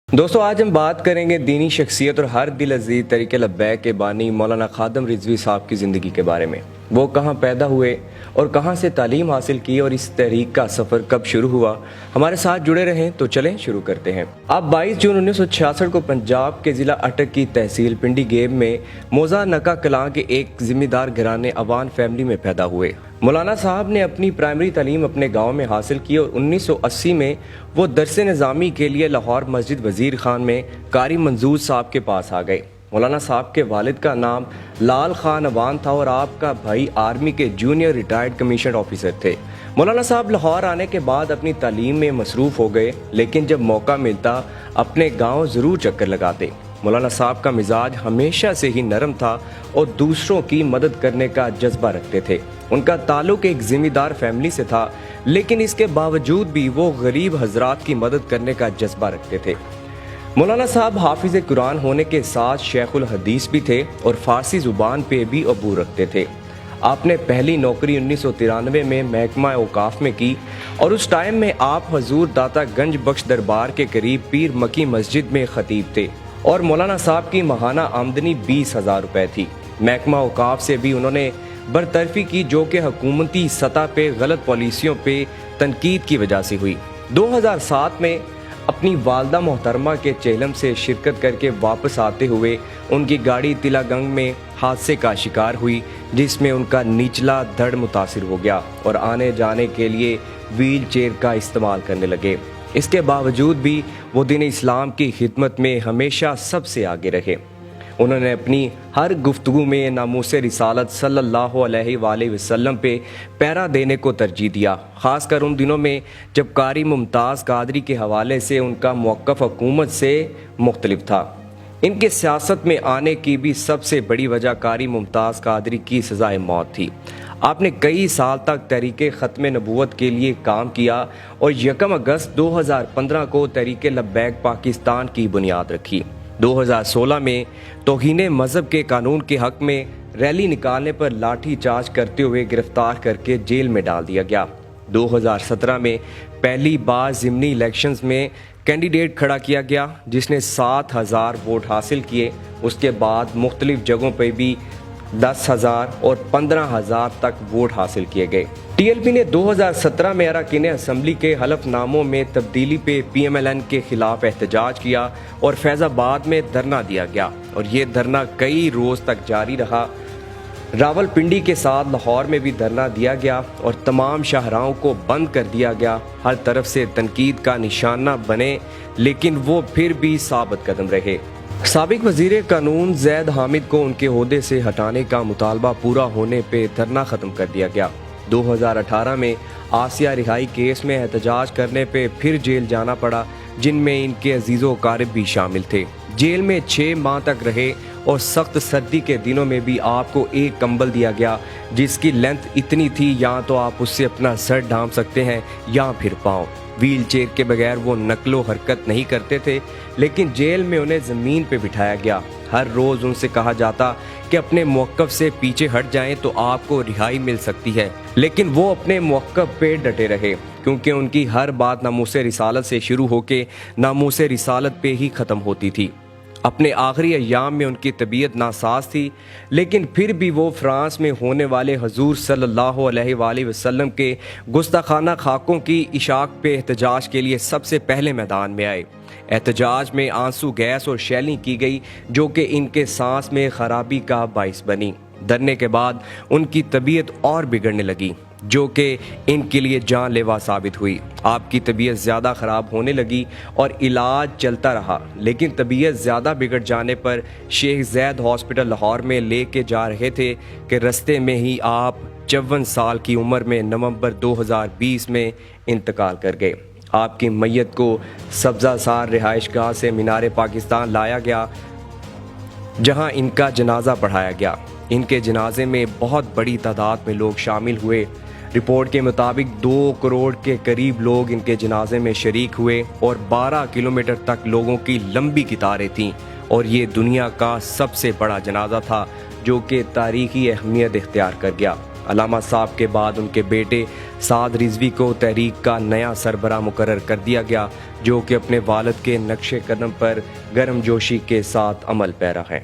دوستو آج ہم بات کریں گے دینی شخصیت اور ہر دل عزیز طریقہ لبیک کے بانی مولانا خادم رضوی صاحب کی زندگی کے بارے میں۔ وہ کہاں پیدا ہوئے اور کہاں سے تعلیم حاصل کی اور اس تحریک کا سفر کب شروع ہوا۔ ہمارے ساتھ جڑے رہیں تو چلیں شروع کرتے ہیں۔ آپ 22 جون 1966 کو پنجاب کے ضلع اٹک کی تحصیل پنڈی گیب میں موزہ نکا کلاں کے ایک ذمہ دار گھرانے عوان فیملی میں پیدا ہوئے۔ مولانا صاحب نے اپنی پرائمری تعلیم اپنے گاؤں میں حاصل کی اور 1980 میں وہ درس نظامی کے لیے لاہور مسجد وزیر خان میں قاری منظور صاحب کے پاس آ گئے۔ مولانا صاحب کے والد کا نام لال خان عوان تھا اور آپ کا بھائی آرمی کے جونیئر ریٹائرڈ کمیشنڈ آفیسر تھے۔ مولانا صاحب لاہور آنے کے بعد اپنی تعلیم میں مصروف ہو گئے، لیکن جب موقع ملتا اپنے گاؤں ضرور چکر لگاتے۔ مولانا صاحب کا مزاج ہمیشہ سے ہی نرم تھا اور دوسروں کی مدد کرنے کا جذبہ رکھتے تھے۔ ان کا تعلق ایک ذمہ دار فیملی سے تھا، لیکن اس کے باوجود بھی وہ غریب حضرات کی مدد کرنے کا جذبہ رکھتے تھے۔ مولانا صاحب حافظ قرآن ہونے کے ساتھ شیخ الحدیث بھی تھے اور فارسی زبان پہ بھی عبور رکھتے تھے۔ آپ نے پہلی نوکری 1993 میں محکمہ اوقاف میں کی اور اس ٹائم میں آپ حضور داتا گنج بخش دربار کے قریب پیر مکی مسجد میں خطیب تھے اور مولانا صاحب کی ماہانہ آمدنی 20,000 روپے تھی۔ محکمہ اوقاف سے بھی انہوں نے برطرفی کی، جو کہ حکومتی سطح پہ غلط پالیسیوں پہ تنقید کی وجہ سے ہوئی۔ 2007 میں اپنی والدہ محترمہ کے چہلم سے شرکت کر کے واپس آتے ہوئے ان کی گاڑی تلا گنگ میں حادثے کا شکار ہوئی، جس میں ان کا نچلا دھڑ متاثر ہو گیا اور آنے جانے کے لیے ویل چیئر کا استعمال کرنے لگے۔ اس کے باوجود بھی وہ دین اسلام کی خدمت میں ہمیشہ سب سے آگے رہے۔ انہوں نے اپنی ہر گفتگو میں ناموس رسالت صلی اللہ علیہ وآلہ وسلم پہ پیرا دینے کو ترجیح دیا، خاص کر ان دنوں میں جب قاری ممتاز قادری کے حوالے سے ان کا موقف حکومت سے مختلف تھا۔ ان کے سیاست میں آنے کی بھی سب سے بڑی وجہ قاری ممتاز قادری کی سزائے موت تھی۔ آپ نے کئی سال تک تحریک ختم نبوت کے لیے کام کیا اور 1 اگست 2015 کو تحریک لبیک پاکستان کی بنیاد رکھی۔ 2016 میں توہین مذہب کے قانون کے حق میں ریلی نکالنے پر لاٹھی چارج کرتے ہوئے گرفتار کر کے جیل میں ڈال دیا گیا۔ 2017 میں پہلی بار ضمنی الیکشنز میں کینڈیڈیٹ کھڑا کیا گیا، جس نے 7,000 ووٹ حاصل کیے۔ اس کے بعد مختلف جگہوں پہ بھی 10,000 اور 15,000 تک ووٹ حاصل کیے گئے۔ ٹی ایل پی نے 2017 میں اراکین اسمبلی کے حلف ناموں میں تبدیلی پہ پی ایم ایل این کے خلاف احتجاج کیا اور فیض آباد میں دھرنا دیا گیا اور یہ دھرنا کئی روز تک جاری رہا۔ راول پنڈی کے ساتھ لاہور میں بھی دھرنا دیا گیا اور تمام شاہراہوں کو بند کر دیا گیا۔ ہر طرف سے تنقید کا نشانہ بنے، لیکن وہ پھر بھی ثابت قدم رہے۔ سابق وزیر قانون زید حامد کو ان کے عہدے سے ہٹانے کا مطالبہ پورا ہونے پہ دھرنا ختم کر دیا گیا۔ 2018 میں آسیہ رہائی کیس میں احتجاج کرنے پہ پھر جیل جانا پڑا، جن میں ان کے عزیز و اقارب بھی شامل تھے۔ جیل میں 6 ماہ تک رہے اور سخت سردی کے دنوں میں بھی آپ کو ایک کمبل دیا گیا جس کی لینتھ اتنی تھی یا تو آپ اس سے اپنا سر ڈھانپ سکتے ہیں یا پھر پاؤں۔ ویل چیئر کے بغیر وہ نقل و حرکت نہیں کرتے تھے، لیکن جیل میں انہیں زمین پہ بٹھایا گیا۔ ہر روز ان سے کہا جاتا کہ اپنے موقف سے پیچھے ہٹ جائیں تو آپ کو رہائی مل سکتی ہے، لیکن وہ اپنے موقف پہ ڈٹے رہے، کیونکہ ان کی ہر بات ناموس رسالت سے شروع ہو کے ناموس رسالت پہ ہی ختم ہوتی تھی۔ اپنے آخری ایام میں ان کی طبیعت ناساز تھی، لیکن پھر بھی وہ فرانس میں ہونے والے حضور صلی اللہ علیہ وآلہ وسلم کے گستاخانہ خاکوں کی اشاعت پہ احتجاج کے لیے سب سے پہلے میدان میں آئے۔ احتجاج میں آنسو گیس اور شیلنگ کی گئی، جو کہ ان کے سانس میں خرابی کا باعث بنی۔ دھرنے کے بعد ان کی طبیعت اور بگڑنے لگی، جو کہ ان کے لیے جان لیوا ثابت ہوئی۔ آپ کی طبیعت زیادہ خراب ہونے لگی اور علاج چلتا رہا، لیکن طبیعت زیادہ بگڑ جانے پر شیخ زید ہاسپٹل لاہور میں لے کے جا رہے تھے کہ رستے میں ہی آپ 54 سال کی عمر میں نومبر 2020 میں انتقال کر گئے۔ آپ کی میت کو سبزہ سار رہائش گاہ سے مینار پاکستان لایا گیا، جہاں ان کا جنازہ پڑھایا گیا۔ ان کے جنازے میں بہت بڑی تعداد میں لوگ شامل ہوئے۔ رپورٹ کے مطابق 2 کروڑ کے قریب لوگ ان کے جنازے میں شریک ہوئے اور 12 کلومیٹر تک لوگوں کی لمبی قطاریں تھیں، اور یہ دنیا کا سب سے بڑا جنازہ تھا جو کہ تاریخی اہمیت اختیار کر گیا۔ علامہ صاحب کے بعد ان کے بیٹے سعد رضوی کو تحریک کا نیا سربراہ مقرر کر دیا گیا، جو کہ اپنے والد کے نقش قدم پر گرم جوشی کے ساتھ عمل پیرا ہے۔